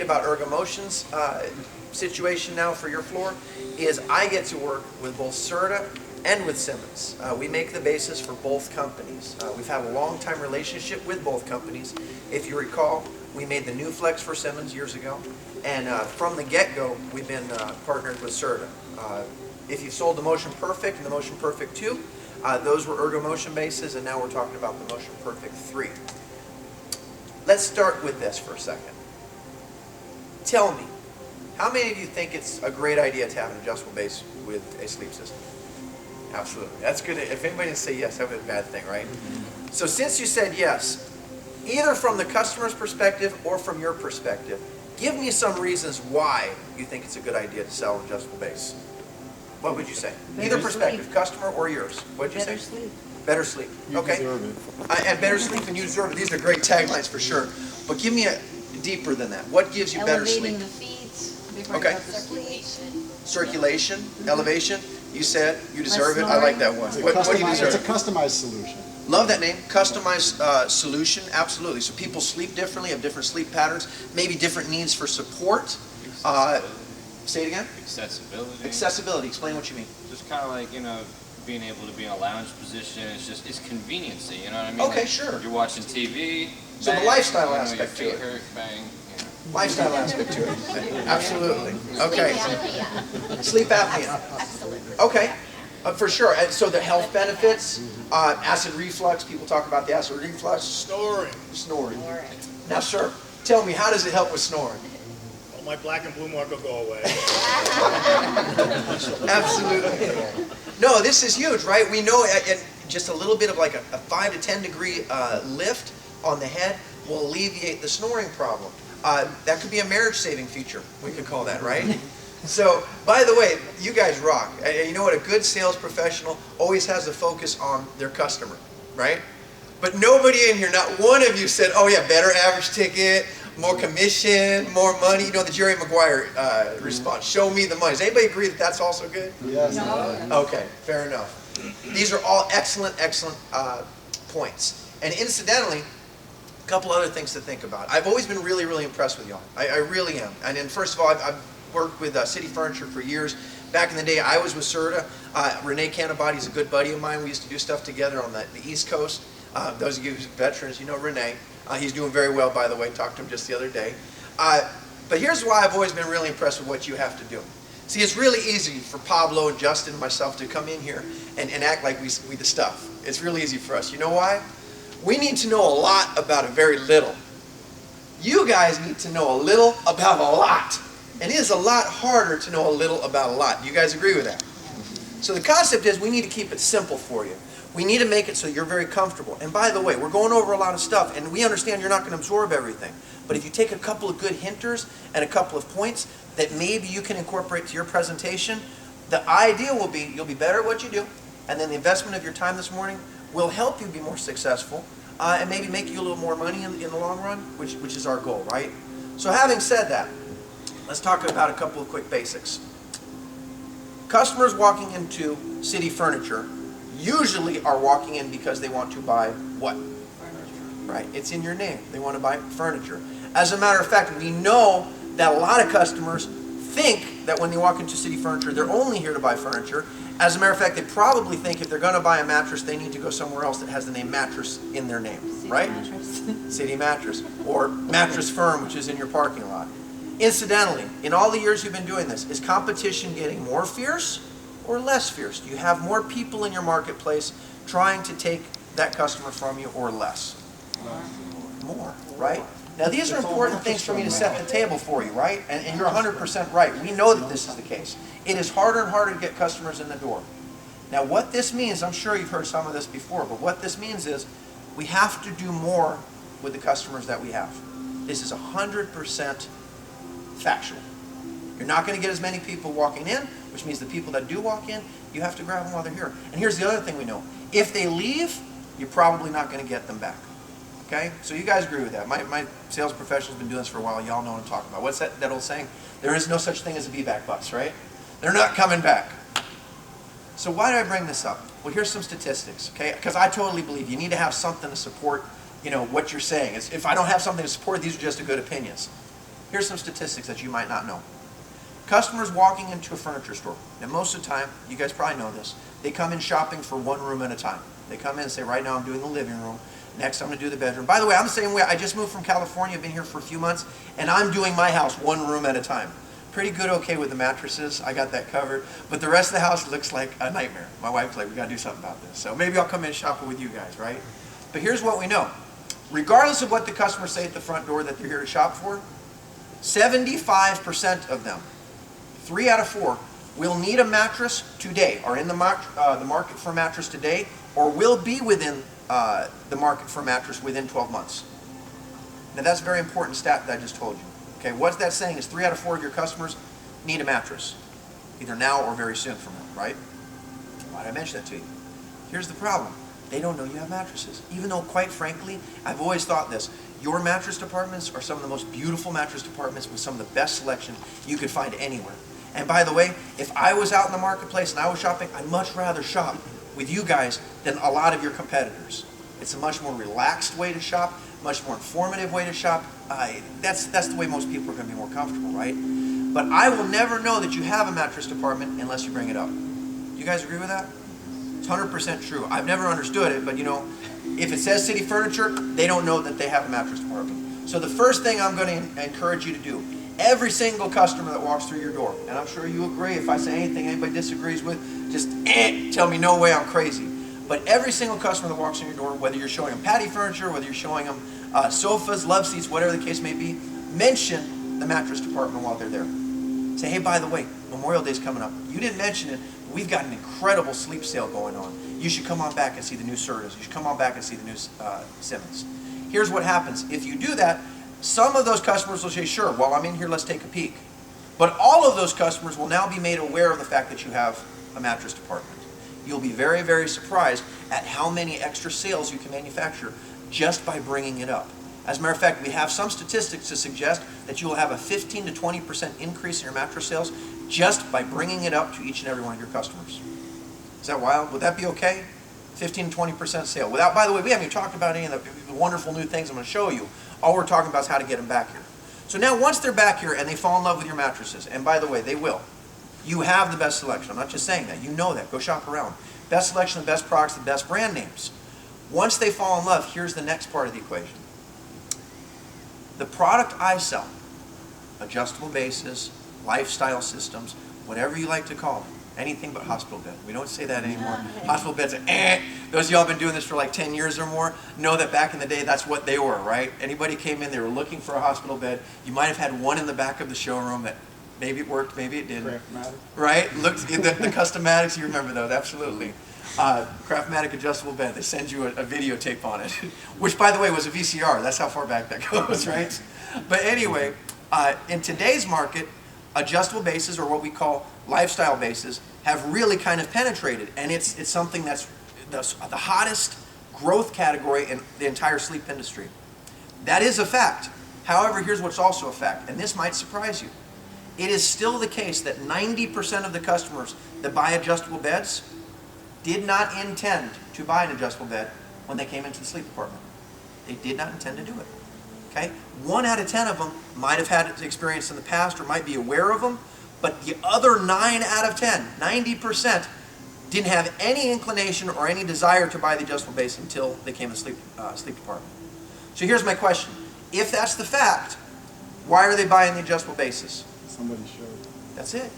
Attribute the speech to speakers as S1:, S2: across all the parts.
S1: about Ergomotion's situation now for your floor is I get to work with both Serta and with Simmons. We make the bases for both companies. We've had a long time relationship with both companies. If you recall, we made the new Flex for Simmons years ago, and from the get-go, we've been partnered with Serta. If you sold the Motion Perfect and the Motion Perfect 2, those were Ergomotion bases, and now we're talking about the Motion Perfect 3. Let's start with this for a second. Tell me, how many of you think it's a great idea to have an adjustable base with a sleep system? Absolutely. That's good. If anybody didn't say yes, that would be a bad thing, right? So since you said yes, either from the customer's perspective or from your perspective, give me some reasons why you think it's a good idea to sell an adjustable base. What would you say? Either perspective, customer or yours. What would you say?
S2: Better sleep.
S1: Better sleep.
S3: You
S1: Okay.
S3: deserve it.
S1: And better sleep and you deserve it. These are great taglines for sure. But give me a deeper than that. What gives you better sleep?
S2: Elevating the feet. Before
S1: Okay.
S2: you go to sleep.
S1: Circulation, elevation. You said you deserve it. I like that one.
S3: It's a
S1: What do you
S3: customized, it's a
S1: deserve?
S3: customized solution.
S1: Love that name. Customized solution. Absolutely. So people sleep differently, have different sleep patterns, maybe different needs for support. Say it again.
S4: Accessibility.
S1: Accessibility. Explain what you mean.
S4: Just kind of like, being able to be in a lounge position. It's conveniency, you know what I mean?
S1: Okay,
S4: Like,
S1: sure.
S4: You're watching TV.
S1: So the
S4: bang,
S1: lifestyle
S4: your
S1: aspect to
S4: feet
S1: it.
S4: hurt, bang.
S1: Lifestyle aspect to it. Absolutely. Okay. Sleep apnea. Okay. For sure. And so the health benefits, acid reflux. People talk about the acid reflux.
S5: Snoring.
S1: Snoring. Now, sir, tell me, how does it help with snoring?
S5: Well, my black and blue mark will go away.
S1: Absolutely. No, this is huge, right? We know just a little bit of like a 5 to 10 degree lift on the head will alleviate the snoring problem. That could be a marriage-saving feature, we could call that, right? So, by the way, you guys rock. You know what? A good sales professional always has a focus on their customer, right? But nobody in here, not one of you said, oh yeah, better average ticket, more commission, more money. You know the Jerry Maguire response, show me the money. Does anybody agree that that's also good?
S3: Yes.
S1: Okay, fair enough. These are all excellent points. And incidentally, a couple other things to think about. I've always been really, really impressed with y'all. I really am. And then first of all, I've worked with City Furniture for years. Back in the day, I was with Serta. Renee Canabati is a good buddy of mine. We used to do stuff together on the East Coast. Those of you veterans, you know Renee. He's doing very well, by the way. Talked to him just the other day. But here's why I've always been really impressed with what you have to do. See, it's really easy for Pablo and Justin and myself to come in here and act like we the stuff. It's really easy for us. You know why? We need to know a lot about a very little. You guys need to know a little about a lot. And it is a lot harder to know a little about a lot. Do you guys agree with that? So the concept is we need to keep it simple for you. We need to make it so you're very comfortable. And by the way, we're going over a lot of stuff, and we understand you're not going to absorb everything. But if you take a couple of good hinters and a couple of points that maybe you can incorporate to your presentation, the idea will be you'll be better at what you do, and then the investment of your time this morning will help you be more successful and maybe make you a little more money in the long run, which is our goal, right? So having said that, let's talk about a couple of quick basics. Customers walking into City Furniture usually are walking in because they want to buy what? Furniture. Right, it's in your name. They want to buy furniture. As a matter of fact, we know that a lot of customers think that when they walk into City Furniture, they're only here to buy furniture. As a matter of fact, they probably think if they're going to buy a mattress, they need to go somewhere else that has the name mattress in their name, right? City Mattress, or Mattress Firm, which is in your parking lot. Incidentally, in all the years you've been doing this, is competition getting more fierce or less fierce? Do you have more people in your marketplace trying to take that customer from you, or less? More, right? Now these are important things for me to set the table for you, right? And you're 100% right. We know that this is the case. It is harder and harder to get customers in the door. Now what this means, I'm sure you've heard some of this before, but what this means is we have to do more with the customers that we have. This is 100% factual. You're not going to get as many people walking in, which means the people that do walk in, you have to grab them while they're here. And here's the other thing we know. If they leave, you're probably not going to get them back. Okay? So you guys agree with that. My sales professional's been doing this for a while. Y'all know what I'm talking about. What's that old saying? There is no such thing as a be-back bus, right? They're not coming back. So why do I bring this up? Well, here's some statistics, okay? Because I totally believe you need to have something to support, what you're saying. If I don't have something to support, these are just good opinions. Here's some statistics that you might not know. Customers walking into a furniture store, and most of the time, you guys probably know this, they come in shopping for one room at a time. They come in and say, right now I'm doing the living room, next I'm going to do the bedroom. By the way, I'm the same way. I just moved from California, I've been here for a few months, and I'm doing my house one room at a time. Pretty good okay with the mattresses, I got that covered, but the rest of the house looks like a nightmare. My wife's like, we got to do something about this. So maybe I'll come in shopping with you guys, right? But here's what we know. Regardless of what the customers say at the front door that they're here to shop for, 75% of them, 3 out of 4, will need a mattress today, are in the market for a mattress today, or will be within the market for a mattress within 12 months. Now that's a very important stat that I just told you. Okay, what that's saying is 3 out of 4 of your customers need a mattress, either now or very soon from now, right? Why did I mention that to you? Here's the problem. They don't know you have mattresses. Even though, quite frankly, I've always thought this. Your mattress departments are some of the most beautiful mattress departments with some of the best selection you could find anywhere. And by the way, if I was out in the marketplace and I was shopping, I'd much rather shop with you guys than a lot of your competitors. It's a much more relaxed way to shop, much more informative way to shop. That's the way most people are going to be more comfortable, right? But I will never know that you have a mattress department unless you bring it up. You guys agree with that? It's 100% true. I've never understood it, but you know, if it says City Furniture, they don't know that they have a mattress department. So the first thing I'm going to encourage you to do, every single customer that walks through your door, and I'm sure you agree, if I say anything anybody disagrees with, just tell me no way, I'm crazy. But every single customer that walks in your door, whether you're showing them patio furniture, whether you're showing them sofas, love seats, whatever the case may be, mention the mattress department while they're there. Say, hey, by the way, Memorial Day's coming up. You didn't mention it, but we've got an incredible sleep sale going on. You should come on back and see the new Sertas. You should come on back and see the new Simmons. Here's what happens. If you do that, some of those customers will say, sure, while I'm in here, let's take a peek. But all of those customers will now be made aware of the fact that you have a mattress department. You'll be very, very surprised at how many extra sales you can manufacture just by bringing it up. As a matter of fact, we have some statistics to suggest that you will have a 15 to 20% increase in your mattress sales just by bringing it up to each and every one of your customers. Is that wild? Would that be okay? 15 to 20% sale. Without, by the way, we haven't even talked about any of the wonderful new things I'm going to show you. All we're talking about is how to get them back here. So now once they're back here and they fall in love with your mattresses, and by the way, they will. You have the best selection. I'm not just saying that. You know that. Go shop around. Best selection, the best products, the best brand names. Once they fall in love, here's the next part of the equation. The product I sell, adjustable bases, lifestyle systems, whatever you like to call them, anything but hospital bed. We don't say that anymore. Hospital beds are Those of y'all have been doing this for like 10 years or more know that back in the day that's what they were, right? Anybody came in, they were looking for a hospital bed. You might have had one in the back of the showroom that maybe it worked, maybe it didn't.
S5: Craftmatic.
S1: Right? Looked the Customatics, you remember those, absolutely. Craftmatic adjustable bed, they send you a videotape on it, which by the way was a VCR, that's how far back that goes, right? But anyway, in today's market, adjustable bases, or what we call lifestyle bases, have really kind of penetrated, and it's something that's the hottest growth category in the entire sleep industry. That is a fact. However, here's what's also a fact, and this might surprise you. It is still the case that 90% of the customers that buy adjustable beds did not intend to buy an adjustable bed when they came into the sleep department. They did not intend to do it. Okay? 1 out of 10 of them might have had experience in the past or might be aware of them, but the other 9 out of 10, 90%, didn't have any inclination or any desire to buy the adjustable base until they came to the sleep department. So here's my question. If that's the fact, why are they buying the adjustable bases?
S5: Somebody showed.
S1: That's it.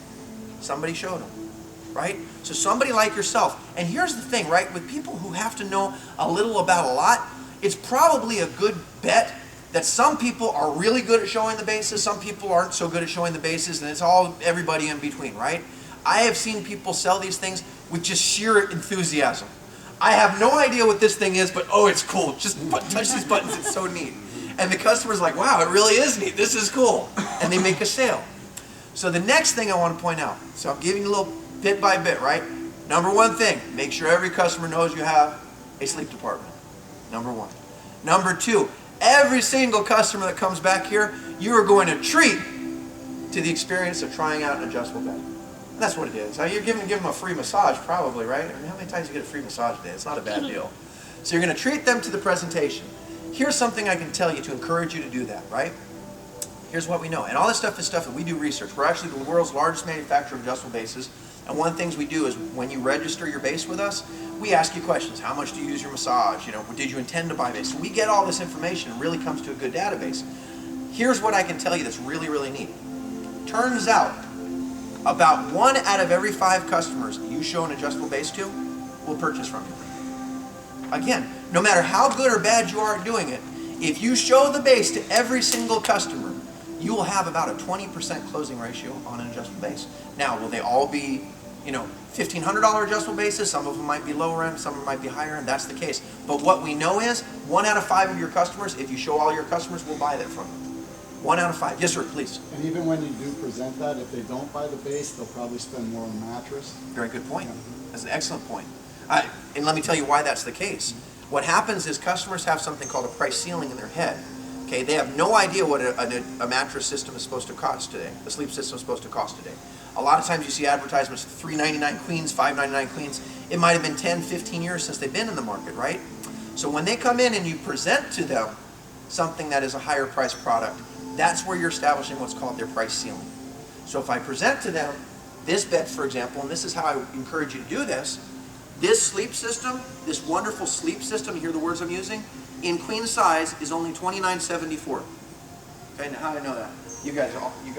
S1: Somebody showed them. Right? So somebody like yourself. And here's the thing, right? With people who have to know a little about a lot, it's probably a good bet that some people are really good at showing the bases, some people aren't so good at showing the bases, and it's all everybody in between, right? I have seen people sell these things with just sheer enthusiasm. I have no idea what this thing is, but oh, it's cool. Just touch these buttons, it's so neat. And the customer's like, wow, it really is neat. This is cool. And they make a sale. So the next thing I want to point out, so I'm giving you a little bit by bit, right? Number one thing, make sure every customer knows you have a sleep department. Number one. Number two, every single customer that comes back here, you are going to treat to the experience of trying out an adjustable bed. And that's what it is. Now, you're giving them a free massage probably, right? I mean, how many times do you get a free massage a day? It's not a bad deal. So you're going to treat them to the presentation. Here's something I can tell you to encourage you to do that, right? Here's what we know. And all this stuff is stuff that we do research. We're actually the world's largest manufacturer of adjustable bases. And one of the things we do is when you register your base with us, we ask you questions. How much do you use your massage? You know, did you intend to buy base? So we get all this information and really comes to a good database. Here's what I can tell you that's really, really neat. Turns out, about 1 out of every 5 customers you show an adjustable base to will purchase from you. Again, no matter how good or bad you are at doing it, if you show the base to every single customer, you will have about a 20% closing ratio on an adjustable base. Now, will they all be, you know, $1,500 adjustable bases? Some of them might be lower end, some of them might be higher end. That's the case. But what we know is 1 out of 5 of your customers, if you show all your customers, will buy that from you. 1 out of 5. Yes, sir, please.
S2: And even when you do present that, if they don't buy the base, they'll probably spend more on the mattress.
S1: Very good point. That's an excellent point. And let me tell you why that's the case. What happens is customers have something called a price ceiling in their head. Okay, they have no idea what a mattress system is supposed to cost today. The sleep system is supposed to cost today. A lot of times you see advertisements for $399 queens, $599 queens. It might have been 10, 15 years since they've been in the market, right? So when they come in and you present to them something that is a higher price product, that's where you're establishing what's called their price ceiling. So if I present to them this bed, for example, and this is how I encourage you to do this, this sleep system, this wonderful sleep system, you hear the words I'm using, in queen size is only $29.74. Okay, now how do I know that? You guys rock. You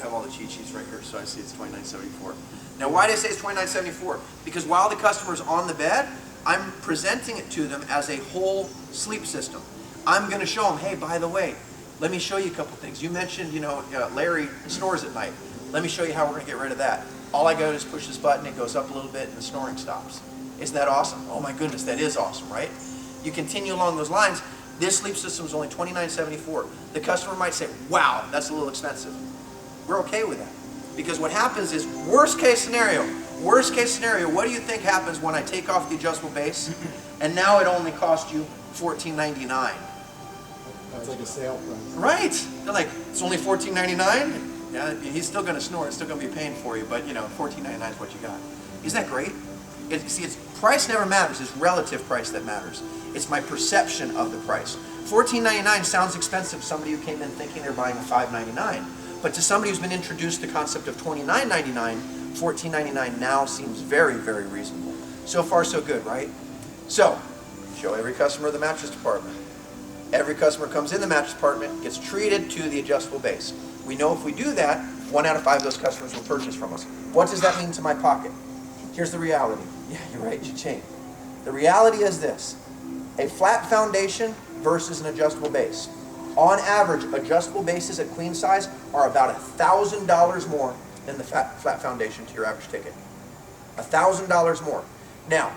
S1: have all the cheat sheets right here, so I see it's $29.74. Now why did I say it's $29.74? Because while the customer's on the bed, I'm presenting it to them as a whole sleep system. I'm going to show them, hey, by the way, let me show you a couple things. You mentioned, you know, Larry snores at night. Let me show you how we're going to get rid of that. All I go is push this button, it goes up a little bit, and the snoring stops. Isn't that awesome? Oh my goodness, that is awesome, right? You continue along those lines, this sleep system is only $29.74. The customer might say, wow, that's a little expensive. We're okay with that. Because what happens is, worst case scenario, what do you think happens when I take off the adjustable base, and now it only costs you $14.99?
S2: That's like a sale price.
S1: Right. They're like, it's only $14.99? Yeah, he's still going to snore. It's still going to be paying for you, but you know, $14.99 is what you got. Isn't that great? See, it's price never matters. It's relative price that matters. It's my perception of the price. $14.99 sounds expensive to somebody who came in thinking they're buying a $5.99. But to somebody who's been introduced to the concept of $29.99, $14.99 now seems very, very reasonable. So far, so good, right? So, show every customer the mattress department. Every customer comes in the mattress department, gets treated to the adjustable base. We know if we do that, 1 out of 5 of those customers will purchase from us. What does that mean to my pocket? Here's the reality. Yeah, you're right, cha-ching. The reality is this. A flat foundation versus an adjustable base. On average, adjustable bases at queen size are about $1,000 more than the flat foundation to your average ticket. $1,000 more. Now,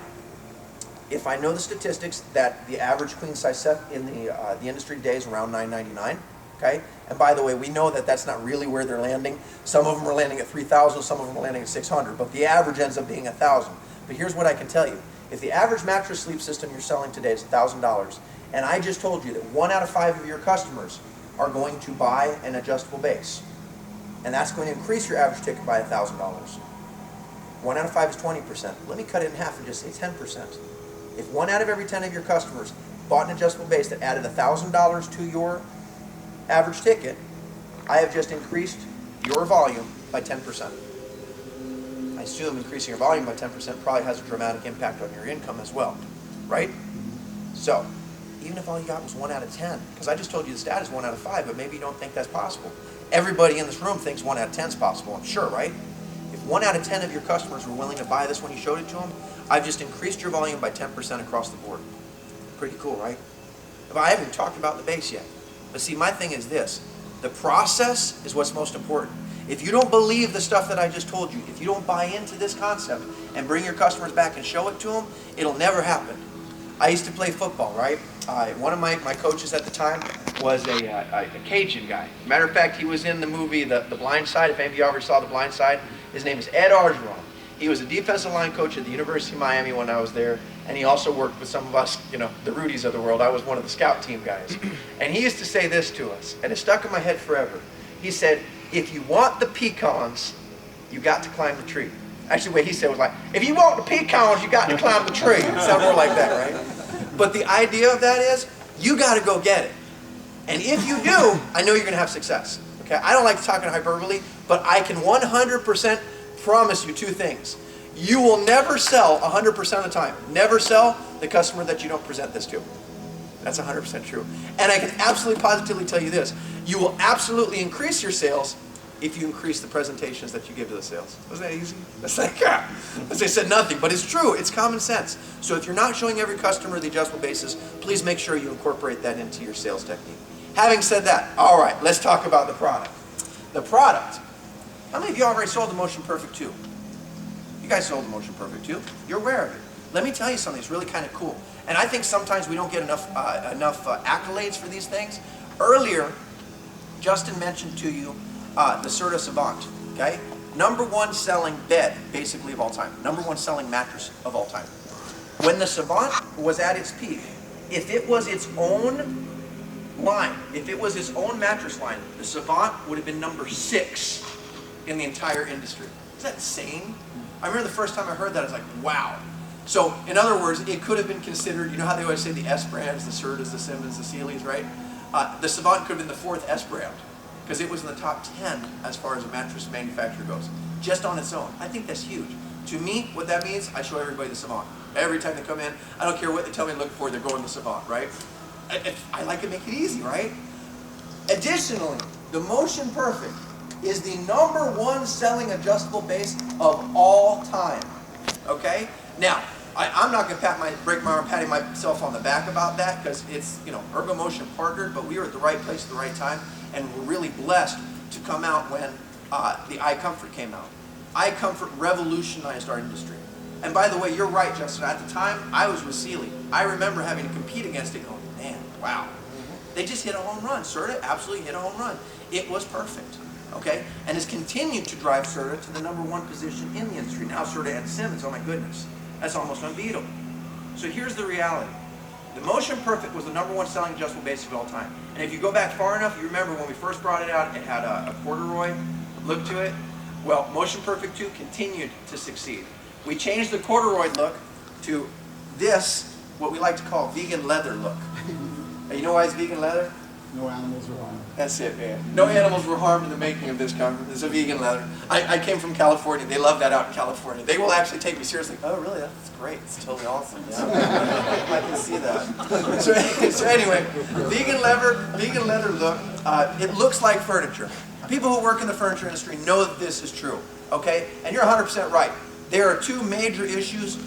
S1: if I know the statistics that the average queen size set in the industry today is around $999, okay? And by the way, we know that that's not really where they're landing. Some of them are landing at $3,000, some of them are landing at $600, but the average ends up being $1,000. But here's what I can tell you. If the average mattress sleep system you're selling today is $1,000, and I just told you that 1 out of 5 of your customers are going to buy an adjustable base, and that's going to increase your average ticket by $1,000. 1 out of 5 is 20%. Let me cut it in half and just say 10%. If 1 out of every 10 of your customers bought an adjustable base that added $1,000 to your average ticket, I have just increased your volume by 10%. I assume increasing your volume by 10% probably has a dramatic impact on your income as well, right? So, even if all you got was 1 out of 10, because I just told you the stat is 1 out of 5, but maybe you don't think that's possible. Everybody in this room thinks 1 out of 10 is possible, I'm sure, right? If 1 out of 10 of your customers were willing to buy this when you showed it to them, I've just increased your volume by 10% across the board. Pretty cool, right? But I haven't talked about the base yet. But see, my thing is this. The process is what's most important. If you don't believe the stuff that I just told you, if you don't buy into this concept and bring your customers back and show it to them, it'll never happen. I used to play football, right? One of my coaches at the time was a Cajun guy. Matter of fact, he was in the movie The Blind Side. If any of you ever saw The Blind Side, his name is Ed Orgeron. He was a defensive line coach at the University of Miami when I was there, and he also worked with some of us, you know, the Rudies of the world. I was one of the scout team guys. And he used to say this to us, and it stuck in my head forever. He said, if you want the pecans, you got to climb the tree. Actually, what he said was like, if you want the pecans, you got to climb the tree. It sounded more like that, right? But the idea of that is, you got to go get it. And if you do, I know you're going to have success. Okay? I don't like talking hyperbole, but I can 100% promise you two things. You will never sell 100% of the time. Never sell the customer that you don't present this to. That's 100% true. And I can absolutely positively tell you this. You will absolutely increase your sales if you increase the presentations that you give to the sales. Wasn't that easy? That's like, as I said, nothing, but it's true. It's common sense. So if you're not showing every customer the adjustable bases, please make sure you incorporate that into your sales technique. Having said that, all right, let's talk about the product. The product. How many of you already sold the Motion Perfect 2? You guys sold the Motion Perfect 2. You're aware of it. Let me tell you something that's really kind of cool. And I think sometimes we don't get enough accolades for these things. Earlier, Justin mentioned to you the Serta Savant, okay? #1 selling bed, basically, of all time. #1 selling mattress of all time. When the Savant was at its peak, if it was its own line, if it was its own mattress line, the Savant would have been #6 in the entire industry. Is that insane? I remember the first time I heard that, I was like, wow. So, in other words, it could have been considered, you know how they always say the S brands, the Sertas, the Simmons, the Sealy's, right? The Savant could have been the 4th S brand, because it was in the top 10 as far as a mattress manufacturer goes, just on its own. I think that's huge. To me, what that means, I show everybody the Savant. Every time they come in, I don't care what they tell me to look for, they're going to the Savant, right? I like to make it easy, right? Additionally, the Motion Perfect is the #1 selling adjustable base of all time, okay? Now, I'm not going to break my arm patting myself on the back about that, because it's, you know, Ergomotion partnered, but we were at the right place at the right time, and we're really blessed to come out when the iComfort came out. iComfort revolutionized our industry. And by the way, you're right, Justin. At the time, I was with Sealy. I remember having to compete against it going, man, wow. They just hit a home run. Serta absolutely hit a home run. It was perfect, okay? And has continued to drive Serta to the #1 position in the industry. Now Serta and Simmons, oh my goodness. That's almost unbeatable. So here's the reality. The Motion Perfect was the #1 selling adjustable base of all time. And if you go back far enough, you remember when we first brought it out, it had a corduroy look to it. Well, Motion Perfect 2 continued to succeed. We changed the corduroy look to this, what we like to call vegan leather look. And you know why it's vegan leather?
S2: No animals were harmed.
S1: That's it, man. No animals were harmed in the making of this comfort. It's a vegan leather. I came from California. They love that out in California. They will actually take me seriously. Oh, really? That's great. It's totally awesome. Yeah. I can see that. So anyway, vegan leather look. It looks like furniture. People who work in the furniture industry know that this is true. Okay? And you're 100% right. There are two major issues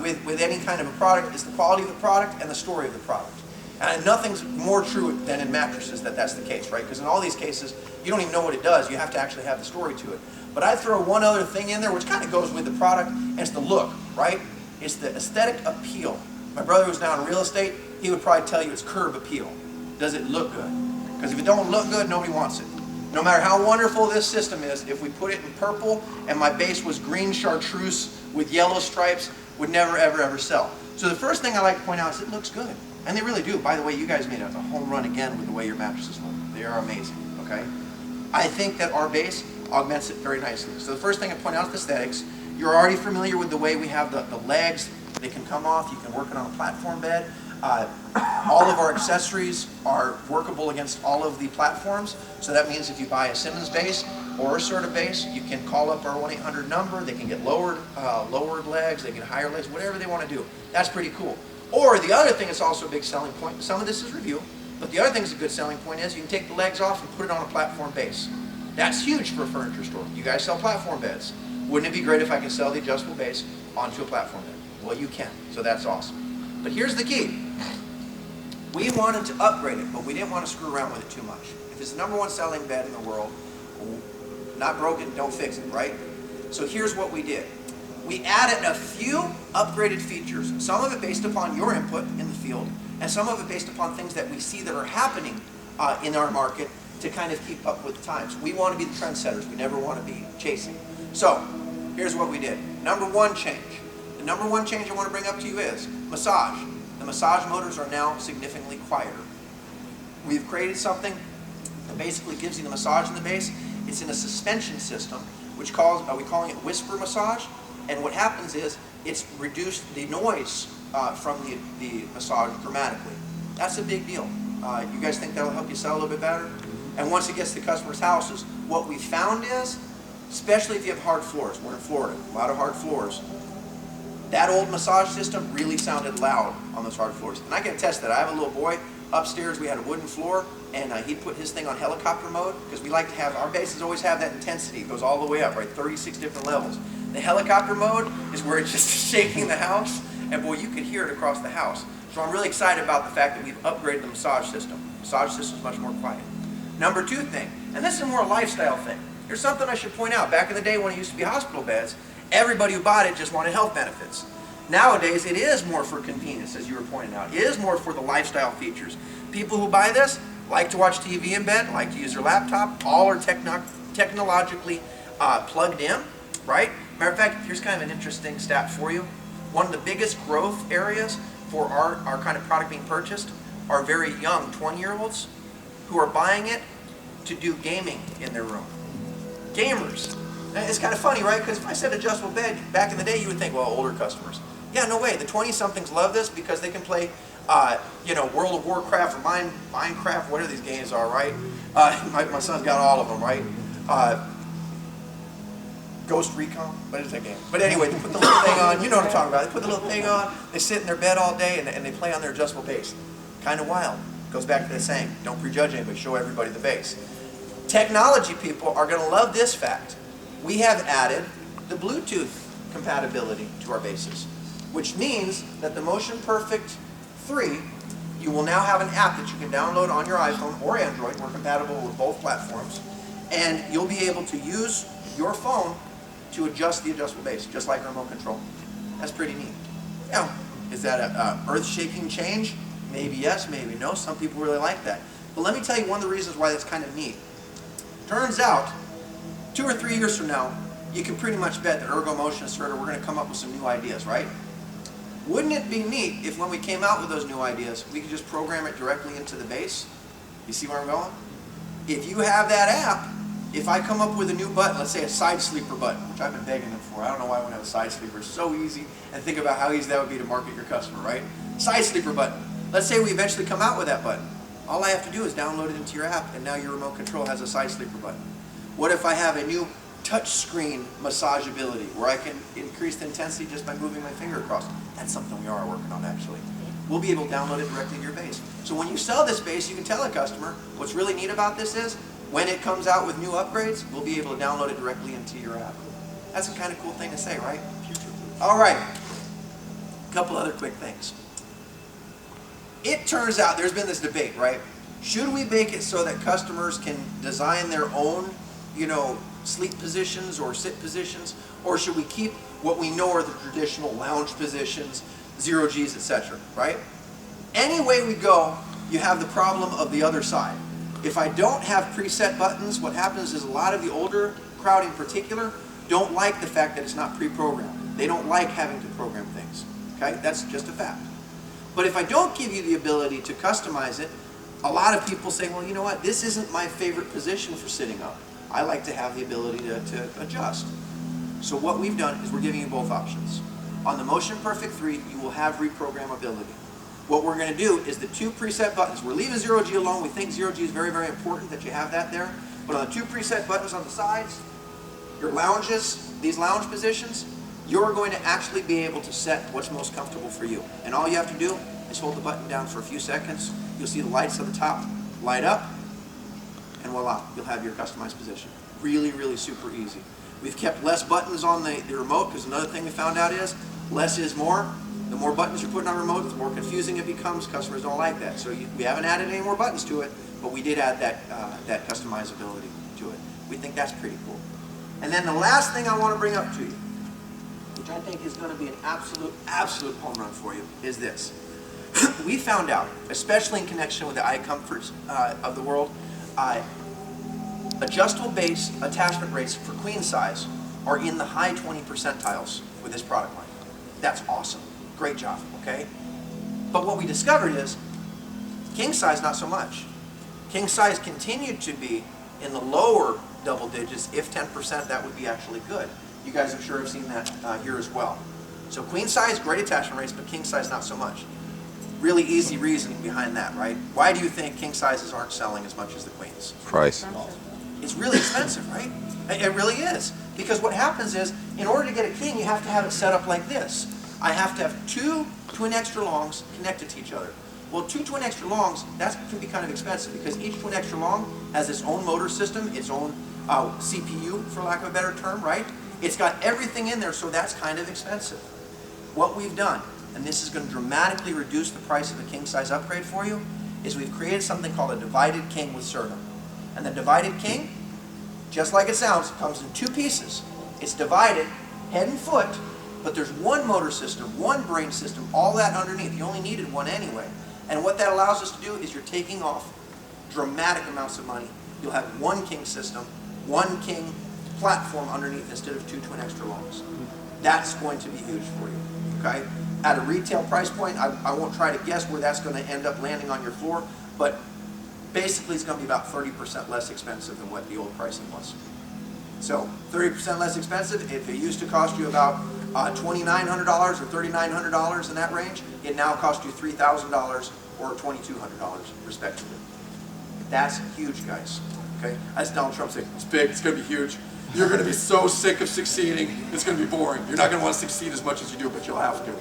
S1: with any kind of a product. It's the quality of the product and the story of the product. And nothing's more true than in mattresses that's the case, right? Because in all these cases, you don't even know what it does. You have to actually have the story to it. But I throw one other thing in there, which kind of goes with the product, and it's the look, right? It's the aesthetic appeal. My brother who's now in real estate, he would probably tell you it's curb appeal. Does it look good? Because if it don't look good, nobody wants it. No matter how wonderful this system is, if we put it in purple and my base was green chartreuse with yellow stripes, would never, ever, ever sell. So the first thing I like to point out is it looks good. And they really do. By the way, you guys made a home run again with the way your mattresses look. They are amazing, okay? I think that our base augments it very nicely. So the first thing I point out is aesthetics. You're already familiar with the way we have the legs. They can come off. You can work it on a platform bed. All of our accessories are workable against all of the platforms. So that means if you buy a Simmons base or a Serta base, you can call up our 1-800 number. They can get lowered legs. They get higher legs, whatever they want to do. That's pretty cool. Or the other thing that's also a big selling point, some of this is review, but the other thing that's a good selling point is you can take the legs off and put it on a platform base. That's huge for a furniture store. You guys sell platform beds. Wouldn't it be great if I could sell the adjustable base onto a platform bed? Well, you can, so that's awesome. But here's the key. We wanted to upgrade it, but we didn't want to screw around with it too much. If it's the #1 selling bed in the world, not broken, don't fix it, right? So here's what we did. We added a few upgraded features, some of it based upon your input in the field, and some of it based upon things that we see that are happening in our market to kind of keep up with the times. We want to be the trendsetters. We never want to be chasing. So, here's what we did. #1 change. The #1 change I want to bring up to you is massage. The massage motors are now significantly quieter. We've created something that basically gives you the massage in the base. It's in a suspension system, which we're calling it whisper massage. And what happens is it's reduced the noise from the massage dramatically. That's a big deal. You guys think that'll help you sell a little bit better? And once it gets to customers' houses, what we found is, especially if you have hard floors, we're in Florida, a lot of hard floors, that old massage system really sounded loud on those hard floors. And I can attest that. I have a little boy upstairs, we had a wooden floor, and he'd put his thing on helicopter mode, because we like to have, our bases always have that intensity. It goes all the way up, right? 36 different levels. The helicopter mode is where it's just shaking the house, and boy, you could hear it across the house. So I'm really excited about the fact that we've upgraded the massage system. The massage system is much more quiet. Number two thing, and this is more a lifestyle thing. Here's something I should point out. Back in the day when it used to be hospital beds, everybody who bought it just wanted health benefits. Nowadays, it is more for convenience, as you were pointing out. It is more for the lifestyle features. People who buy this like to watch TV in bed, like to use their laptop. All are technologically plugged in, right? Matter of fact, here's kind of an interesting stat for you. One of the biggest growth areas for our kind of product being purchased are very young 20-year-olds who are buying it to do gaming in their room. Gamers. And it's kind of funny, right? Because if I said adjustable bed, back in the day you would think, well, older customers. Yeah, no way. The 20-somethings love this because they can play, World of Warcraft or Minecraft, whatever these games are, right? My son's got all of them, right? Ghost Recon, what is that game? But anyway, they put the little thing on, you know what I'm talking about. They put the little thing on, they sit in their bed all day, and they play on their adjustable base. Kind of wild. Goes back to the saying, don't prejudge anybody, show everybody the base. Technology people are going to love this fact. We have added the Bluetooth compatibility to our bases, which means that the Motion Perfect 3, you will now have an app that you can download on your iPhone or Android. We're compatible with both platforms. And you'll be able to use your phone to adjust the adjustable base, just like a remote control. That's pretty neat. Now, is that an earth-shaking change? Maybe yes, maybe no. Some people really like that. But let me tell you one of the reasons why that's kind of neat. Turns out, 2 or 3 years from now, you can pretty much bet that Ergo Motion Asserter, we're going to come up with some new ideas, right? Wouldn't it be neat if when we came out with those new ideas, we could just program it directly into the base? You see where I'm going? If you have that app, if I come up with a new button, let's say a side sleeper button, which I've been begging them for. I don't know why I wouldn't have a side sleeper. It's so easy. And think about how easy that would be to market your customer, right? Side sleeper button. Let's say we eventually come out with that button. All I have to do is download it into your app, and now your remote control has a side sleeper button. What if I have a new touch screen massage ability where I can increase the intensity just by moving my finger across? That's something we are working on, actually. We'll be able to download it directly to your base. So when you sell this base, you can tell a customer, what's really neat about this is, when it comes out with new upgrades, we'll be able to download it directly into your app. That's a kind of cool thing to say, right? All right. A couple other quick things. It turns out, there's been this debate, right? Should we make it so that customers can design their own, sleep positions or sit positions? Or should we keep what we know are the traditional lounge positions, zero Gs, etc., right? Any way we go, you have the problem of the other side. If I don't have preset buttons, what happens is a lot of the older crowd in particular don't like the fact that it's not pre-programmed. They don't like having to program things, okay? That's just a fact. But if I don't give you the ability to customize it, a lot of people say, well, you know what, this isn't my favorite position for sitting up. I like to have the ability to adjust. So what we've done is we're giving you both options. On the Motion Perfect 3, you will have reprogrammability. What we're going to do is the 2 preset buttons. We're leaving 0G alone. We think 0G is very, very important that you have that there. But on the 2 preset buttons on the sides, your lounges, these lounge positions, you're going to actually be able to set what's most comfortable for you. And all you have to do is hold the button down for a few seconds. You'll see the lights at the top light up, and voila, you'll have your customized position. Really, really super easy. We've kept less buttons on the remote because another thing we found out is less is more. The more buttons you're putting on a remote, the more confusing it becomes. Customers don't like that. So we haven't added any more buttons to it, but we did add that customizability to it. We think that's pretty cool. And then the last thing I want to bring up to you, which I think is going to be an absolute home run for you, is this. We found out, especially in connection with the iComforts of the world, adjustable base attachment rates for queen size are in the high 20 percentiles with this product line. That's awesome. Great job, okay? But what we discovered is king size, not so much. King size continued to be in the lower double digits. If 10%, that would be actually good. You guys I'm sure have seen that here as well. So queen size, great attachment rates, but king size, not so much. really easy reason behind that, right? Why do you think king sizes aren't selling as much as the queens?
S3: Price.
S1: It's really expensive, right? It really is. Because what happens is, in order to get a king, you have to have it set up like this. I have to have two twin extra longs connected to each other. Well, two twin extra longs, that can be kind of expensive because each twin extra long has its own motor system, its own CPU, for lack of a better term, right? It's got everything in there, so that's kind of expensive. What we've done, and this is going to dramatically reduce the price of a king size upgrade for you, is we've created something called a divided king with Serta. And the divided king, just like it sounds, comes in two pieces. It's divided head and foot, but there's one motor system, one brain system, all that underneath. You only needed one anyway. And what that allows us to do is you're taking off dramatic amounts of money. You'll have one king system, one king platform underneath instead of two twin extra longs. That's going to be huge for you, okay? At a retail price point, I won't try to guess where that's going to end up landing on your floor, but basically it's going to be about 30% less expensive than what the old pricing was. So 30% less expensive. If it used to cost you about $2,900 or $3,900 in that range, it now costs you $3,000 or $2,200 respectively. That's huge, guys. Okay, as Donald Trump said, it's big, it's going to be huge. You're going to be so sick of succeeding, it's going to be boring. You're not going to want to succeed as much as you do, but you'll have to.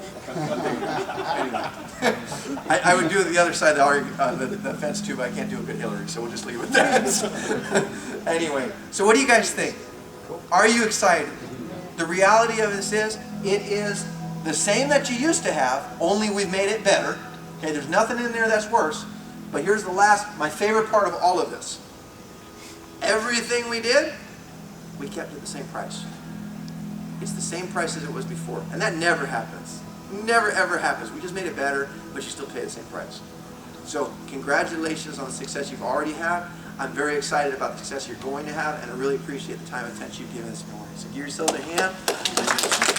S1: Anyway, I would do the other side of the fence too, but I can't do a good Hillary, so we'll just leave it with that. Anyway, so what do you guys think? Are you excited? The reality of this is, it is the same that you used to have, only we've made it better. Okay, there's nothing in there that's worse. But here's the last, my favorite part of all of this. Everything we did, we kept it the same price. It's the same price as it was before. And that never happens. Never ever happens. We just made it better, but you still pay the same price. So congratulations on the success you've already had. I'm very excited about the success you're going to have, and I really appreciate the time and attention you've given this morning. So give yourselves a hand.